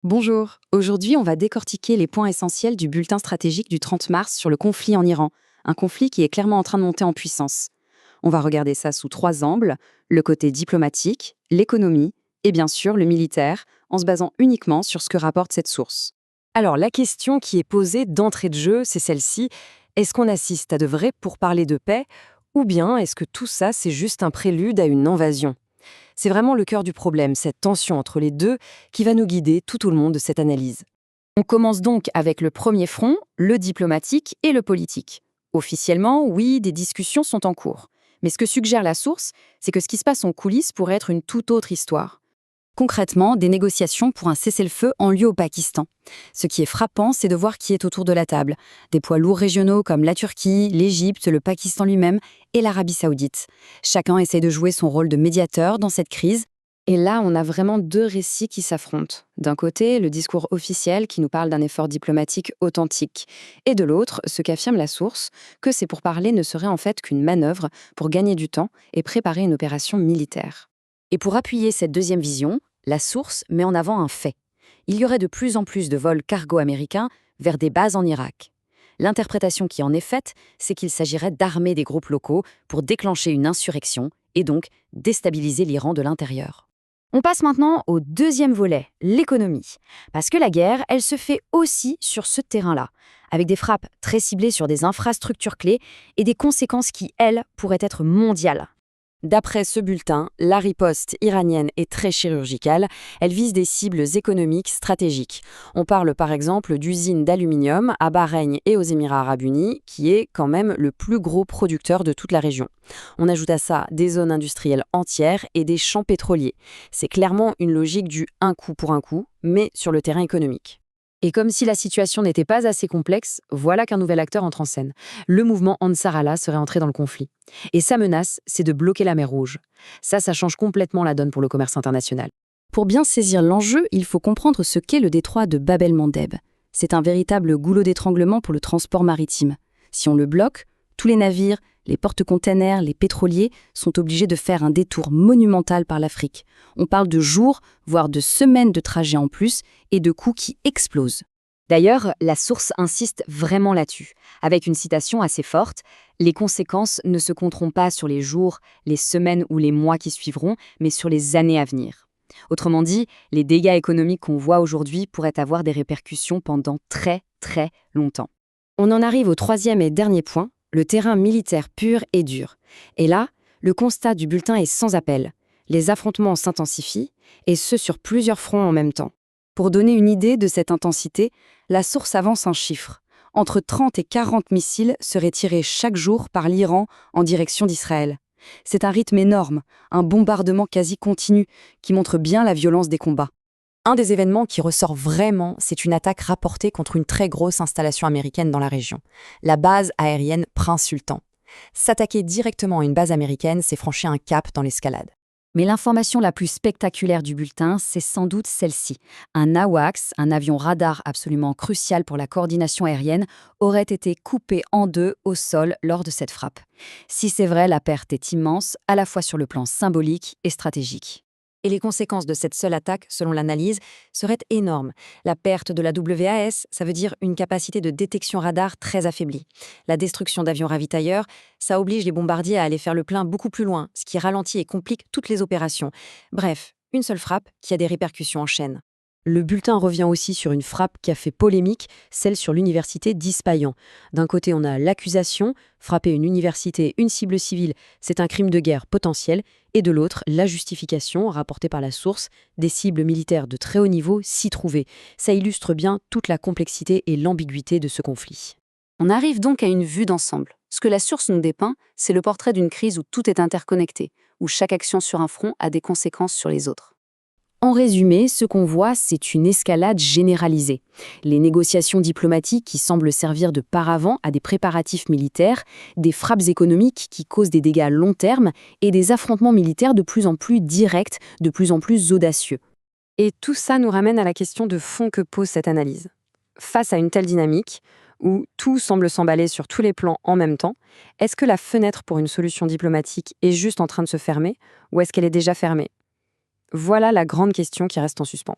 Bonjour, aujourd'hui on va décortiquer les points essentiels du bulletin stratégique du 30 mars sur le conflit en Iran, un conflit qui est clairement en train de monter en puissance. On va regarder ça sous trois angles, le côté diplomatique, l'économie et bien sûr le militaire, en se basant uniquement sur ce que rapporte cette source. Alors, la question qui est posée d'entrée de jeu, c'est celle-ci. Est-ce qu'on assiste à de vrais pourparlers de paix ou bien est-ce que tout ça, c'est juste un prélude à une invasion? C'est vraiment le cœur du problème, cette tension entre les deux, qui va nous guider tout au long de cette analyse. On commence donc avec le premier front, le diplomatique et le politique. Officiellement, oui, des discussions sont en cours. Mais ce que suggère la source, c'est que ce qui se passe en coulisses pourrait être une toute autre histoire. Concrètement, des négociations pour un cessez-le-feu ont lieu au Pakistan. Ce qui est frappant, c'est de voir qui est autour de la table. Des poids lourds régionaux comme la Turquie, l'Égypte, le Pakistan lui-même et l'Arabie saoudite. Chacun essaie de jouer son rôle de médiateur dans cette crise. Et là, on a vraiment deux récits qui s'affrontent. D'un côté, le discours officiel qui nous parle d'un effort diplomatique authentique. Et de l'autre, ce qu'affirme la source, que ces pourparlers ne seraient en fait qu'une manœuvre pour gagner du temps et préparer une opération militaire. Et pour appuyer cette deuxième vision, la source met en avant un fait. Il y aurait de plus en plus de vols cargo américains vers des bases en Irak. L'interprétation qui en est faite, c'est qu'il s'agirait d'armer des groupes locaux pour déclencher une insurrection et donc déstabiliser l'Iran de l'intérieur. On passe maintenant au deuxième volet, l'économie. Parce que la guerre, elle se fait aussi sur ce terrain-là, avec des frappes très ciblées sur des infrastructures clés et des conséquences qui, elles, pourraient être mondiales. D'après ce bulletin, la riposte iranienne est très chirurgicale, elle vise des cibles économiques stratégiques. On parle par exemple d'usines d'aluminium à Bahreïn et aux Émirats arabes unis, qui est quand même le plus gros producteur de toute la région. On ajoute à ça des zones industrielles entières et des champs pétroliers. C'est clairement une logique du un coup pour un coup, mais sur le terrain économique. Et comme si la situation n'était pas assez complexe, voilà qu'un nouvel acteur entre en scène. Le mouvement Ansar Allah serait entré dans le conflit. Et sa menace, c'est de bloquer la mer Rouge. Ça change complètement la donne pour le commerce international. Pour bien saisir l'enjeu, il faut comprendre ce qu'est le détroit de Bab el-Mandeb. C'est un véritable goulot d'étranglement pour le transport maritime. Si on le bloque, tous les navires, les porte-containers, les pétroliers sont obligés de faire un détour monumental par l'Afrique. On parle de jours, voire de semaines de trajet en plus et de coûts qui explosent. D'ailleurs, la source insiste vraiment là-dessus, avec une citation assez forte. Les conséquences ne se compteront pas sur les jours, les semaines ou les mois qui suivront, mais sur les années à venir. Autrement dit, les dégâts économiques qu'on voit aujourd'hui pourraient avoir des répercussions pendant très, très longtemps. On en arrive au troisième et dernier point, le terrain militaire pur et dur. Et là, le constat du bulletin est sans appel. Les affrontements s'intensifient, et ce sur plusieurs fronts en même temps. Pour donner une idée de cette intensité, la source avance un chiffre. Entre 30 et 40 missiles seraient tirés chaque jour par l'Iran en direction d'Israël. C'est un rythme énorme, un bombardement quasi continu qui montre bien la violence des combats. Un des événements qui ressort vraiment, c'est une attaque rapportée contre une très grosse installation américaine dans la région, la base aérienne Prince Sultan. S'attaquer directement à une base américaine, c'est franchir un cap dans l'escalade. Mais l'information la plus spectaculaire du bulletin, c'est sans doute celle-ci. Un AWACS, un avion radar absolument crucial pour la coordination aérienne, aurait été coupé en deux au sol lors de cette frappe. Si c'est vrai, la perte est immense, à la fois sur le plan symbolique et stratégique. Et les conséquences de cette seule attaque, selon l'analyse, seraient énormes. La perte de la WAS, ça veut dire une capacité de détection radar très affaiblie. La destruction d'avions ravitailleurs, ça oblige les bombardiers à aller faire le plein beaucoup plus loin, ce qui ralentit et complique toutes les opérations. Bref, une seule frappe qui a des répercussions en chaîne. Le bulletin revient aussi sur une frappe qui a fait polémique, celle sur l'université d'Ispahan. D'un côté, on a l'accusation, frapper une université, une cible civile, c'est un crime de guerre potentiel, et de l'autre, la justification, rapportée par la source, des cibles militaires de très haut niveau s'y trouver. Ça illustre bien toute la complexité et l'ambiguïté de ce conflit. On arrive donc à une vue d'ensemble. Ce que la source nous dépeint, c'est le portrait d'une crise où tout est interconnecté, où chaque action sur un front a des conséquences sur les autres. En résumé, ce qu'on voit, c'est une escalade généralisée. Les négociations diplomatiques qui semblent servir de paravent à des préparatifs militaires, des frappes économiques qui causent des dégâts à long terme et des affrontements militaires de plus en plus directs, de plus en plus audacieux. Et tout ça nous ramène à la question de fond que pose cette analyse. Face à une telle dynamique, où tout semble s'emballer sur tous les plans en même temps, est-ce que la fenêtre pour une solution diplomatique est juste en train de se fermer, ou est-ce qu'elle est déjà fermée ? Voilà la grande question qui reste en suspens.